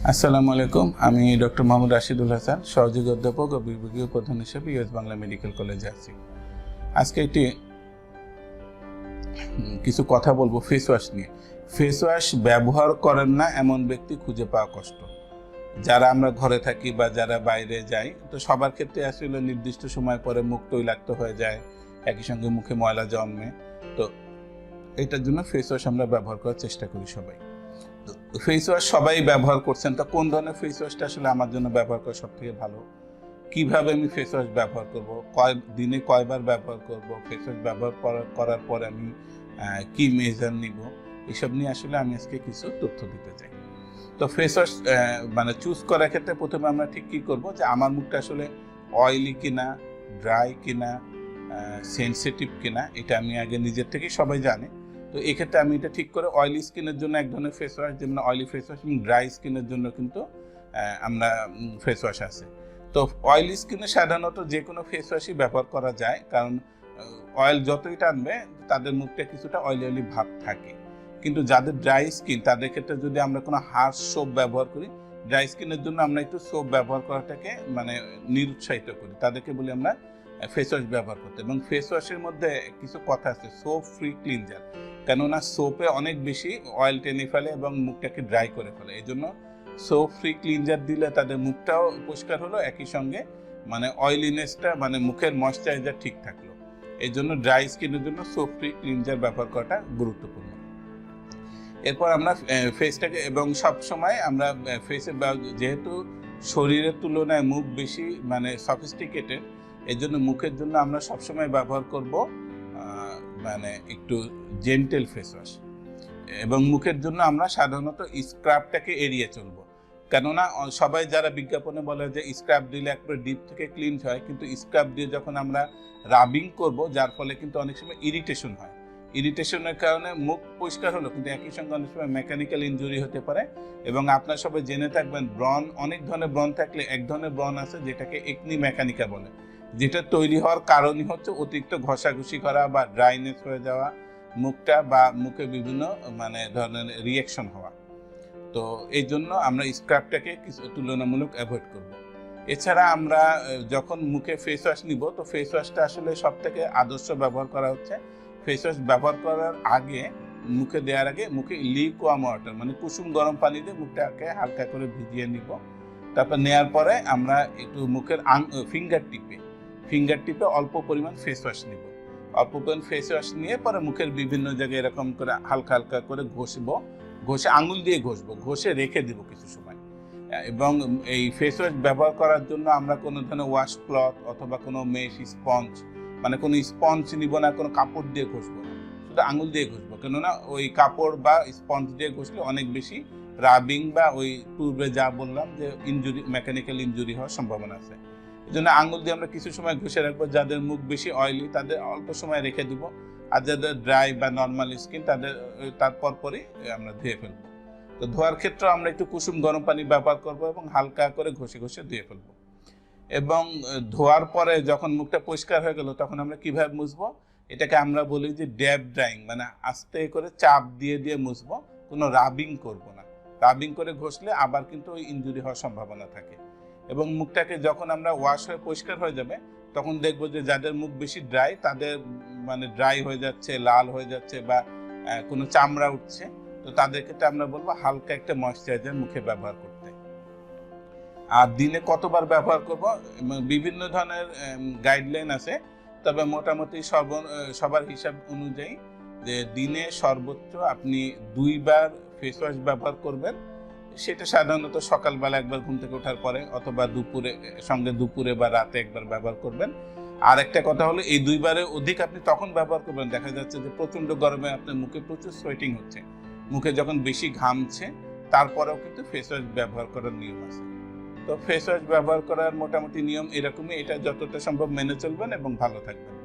আসসালামু আলাইকুম। আমি ডক্টর মোহাম্মদ রাশিদুল হাসান, সহযোগী অধ্যাপক ও বিভাগীয় প্রধান হিসেবে ইউএস বাংলা মেডিকেল কলেজে আছি। আজকে কিছু কথা বলবো ফেস ওয়াশ নিয়ে। ফেস ওয়াশ ব্যবহার করেন না এমন ব্যক্তি খুঁজে পাওয়া কষ্ট। যারা আমরা ঘরে থাকি বা যারা বাইরে যাই, তো সবার ক্ষেত্রে আসলে নির্দিষ্ট সময় পরে মুখ তৈলাক্ত হয়ে যায়, একই সঙ্গে মুখে ময়লা জন্মে। তো এটার জন্য ফেস ওয়াশ আমরা ব্যবহার করার চেষ্টা করি সবাই। ফেস ওয়াশ সবাই ব্যবহার করছেন, তো কোন ধরনের ফেস ওয়াশটা আসলে আমার জন্য ব্যবহার করা সব থেকে ভালো, কিভাবে আমি ফেস ওয়াশ ব্যবহার করব, দিনে কয়বার ব্যবহার করব, ফেস ওয়াশ ব্যবহার করার পর আমি কি মেজার নিব, এসব নিয়ে আসলে আমি আজকে কিছু তথ্য দিতে চাই। তো ফেস ওয়াশ চুজ করার ক্ষেত্রে প্রথমে আমরা ঠিক কি করব, যে আমার মুখটা আসলে অয়েলি কিনা, ড্রাই কিনা, সেনসিটিভ কিনা, এটা আমি আগে নিজের থেকেই সবাই জানে। তো এক্ষেত্রে আমি এটা ঠিক করে অয়েলি স্কিনের জন্য এক ধরনের ফেস ওয়াশ, যেমন অয়েলি ফেস ওয়াশ, এবং ড্রাই স্কিনের জন্য কিন্তু আমরা ফেস ওয়াশ আছে। তো অয়েলি স্কিনে সাধারণত যে কোনো ফেস ওয়াশই ব্যবহার করা যায়, কারণ অয়েল যতই টানবে তাদের মুখটা কিছুটা অয়েলি ভাব থাকে। কিন্তু যাদের ড্রাই স্কিন, তাদের ক্ষেত্রে যদি আমরা কোনো হার্শ সোপ ব্যবহার করি, ড্রাই স্কিনের জন্য আমরা একটু সোপ ব্যবহার করাটাকে নিরুৎসাহিত করি, তাদেরকে বলি আমরা ফেস ওয়াশ ব্যবহার করতে। এবং ফেস ওয়াশের মধ্যে কিছু কথা আছে, সোপ ফ্রি ক্লিনজার, কেননা সোপে অনেক বেশি অয়েল টেনে ফেলে এবং মুখটাকে ড্রাই করে ফেলে। এই জন্য সোপ ফ্রি ক্লিনজার দিলে তাদের মুখটাও পরিষ্কার হলো, একই সঙ্গে অয়েলিনেসটা মুখের ময়েশ্চারাইজার ঠিক থাকলো। এই জন্য ড্রাই স্কিনের জন্য সোপ ফ্রি ক্লিনজার ব্যবহার করাটা গুরুত্বপূর্ণ। এরপর আমরা ফেসটাকে, এবং সবসময় আমরা ফেসে, যেহেতু শরীরের তুলনায় মুখ বেশি সফিস্টিকেটেড, এই জন্য মুখের জন্য আমরা সবসময় ব্যবহার করব একটু জেন্টেল ফেস ওয়াশ। এবং মুখের জন্য আমরা সাধারণত স্ক্রাবটাকে এড়িয়ে চলবো, কেননা সবাই যারা বিজ্ঞাপনে বলে যে স্ক্রাব দিলে একবারে ডিপ থেকে ক্লিন হয়, কিন্তু স্ক্রাব দিয়ে যখন আমরা রাবিং করব, যার ফলে কিন্তু অনেক সময় ইরিটেশন হয়। ইরিটেশনের কারণে মুখ পরিষ্কার হলো, কিন্তু একই সঙ্গে অনেক সময় মেকানিক্যাল ইনজুরি হতে পারে। এবং আপনারা সবাই জেনে থাকবেন, ব্রণ, অনেক ধরনের ব্রণ থাকলে এক ধরনের ব্রণ আছে যেটাকে একনি মেকানিকা বলে, যেটা তৈরি হওয়ার কারণই হচ্ছে অতিরিক্ত ঘষাঘষি করা বা ড্রাইনেস হয়ে যাওয়া মুখটা, বা মুখে বিভিন্ন ধরনের রিয়াকশন হওয়া। তো এই জন্য আমরা স্ক্রাবটাকে তুলনামূলক অ্যাভয়েড করব। এছাড়া আমরা যখন মুখে ফেস ওয়াশ নিব, তো ফেস ওয়াশটা আসলে সব থেকে আদর্শ ব্যবহার করা হচ্ছে, ফেস ওয়াশ ব্যবহার করার আগে, মুখে দেওয়ার আগে মুখে লিকুয়াম ওয়াটার কুসুম গরম পানি দিয়ে মুখটাকে হালকা করে ভিজিয়ে নিব। তারপর নেওয়ার পরে আমরা একটু মুখের ফিঙ্গার টিপে অল্প পরিমাণ ফেস ওয়াশ নিব। অল্প পরিমাণ ফেস ওয়াশ নিয়ে পরে মুখের বিভিন্ন জায়গায় এরকম করে হালকা হালকা করে ঘষে আঙুল দিয়ে ঘষে রেখে দিব কিছু সময়। এবং এই ফেস ওয়াশ ব্যবহার করার জন্য আমরা কোনো ধরনের ওয়াশ ক্লথ অথবা কোনো মেশ স্পঞ্জ, কোনো স্পঞ্জ নিব না, কোনো কাপড় দিয়ে ঘষবো না, শুধু আঙুল দিয়ে ঘষবো। কেননা ওই কাপড় বা স্পঞ্জ দিয়ে ঘষলে অনেক বেশি রাবিং বা ওই পূর্বে যা বললাম যে মেকানিক্যাল ইনজুরি হওয়ার সম্ভাবনা আছে। এই জন্য আঙুল দিয়ে আমরা কিছু সময় ঘষে রাখবো। যাদের মুখ বেশি অয়েলি তাদের অল্প সময় রেখে দিব, আর যাদের ড্রাই বা নর্মাল স্কিন তাদের তারপর পরই আমরা ধুয়ে ফেলবো। তো ধোয়ার ক্ষেত্রে আমরা একটু কুসুম গরম পানি ব্যবহার করবো এবং হালকা করে ঘষে ধুয়ে ফেলবো। এবং ধোয়ার পরে যখন মুখটা পরিষ্কার হয়ে গেল, তখন আমরা কিভাবে মুছবো, এটাকে আমরা বলি যে ড্যাব ড্রাইং, আস্তে করে চাপ দিয়ে দিয়ে মুছবো, কোনো রাবিং করব না। রাবিং করে ঘষলে আবার কিন্তু ওই ইনজুরি হওয়ার সম্ভাবনা থাকে। এবং মুখটাকে যখন আমরা ওয়াশ হয়ে পরিষ্কার হয়ে যাবে, তখন দেখবো যে যাদের মুখ বেশি ড্রাই, তাদের ড্রাই হয়ে যাচ্ছে, লাল হয়ে যাচ্ছে, বা কোনো চামড়া উঠছে, তো তাদের ক্ষেত্রে আমরা বলবো হালকা একটা ময়েশ্চারাইজার মুখে ব্যবহার করতে। আর দিনে কতবার ব্যবহার করব, বিভিন্ন ধরনের গাইডলাইন আছে, তবে মোটামুটি সবার হিসাব অনুযায়ী যে দিনে সর্বোচ্চ আপনি 2 বার ফেস ওয়াশ ব্যবহার করবেন। সেটা সাধারণত সকালবেলা একবার ঘুম থেকে ওঠার পরে, অথবা দুপুরে বা রাতে একবার ব্যবহার করবেন। আর একটা কথা হলো, এই 2 বারের অধিক আপনি তখন ব্যবহার করবেন, দেখা যাচ্ছে যে প্রচন্ড গরমে আপনার মুখে প্রচুর সোয়েটিং হচ্ছে, মুখে যখন বেশি ঘামছে, তারপরেও কিন্তু ফেস ওয়াশ ব্যবহার করার নিয়ম আছে। তো ফেস ওয়াশ ব্যবহার করার মোটামুটি নিয়ম এরকমই, এটা যতটা সম্ভব মেনে চলবেন এবং ভালো থাকবেন।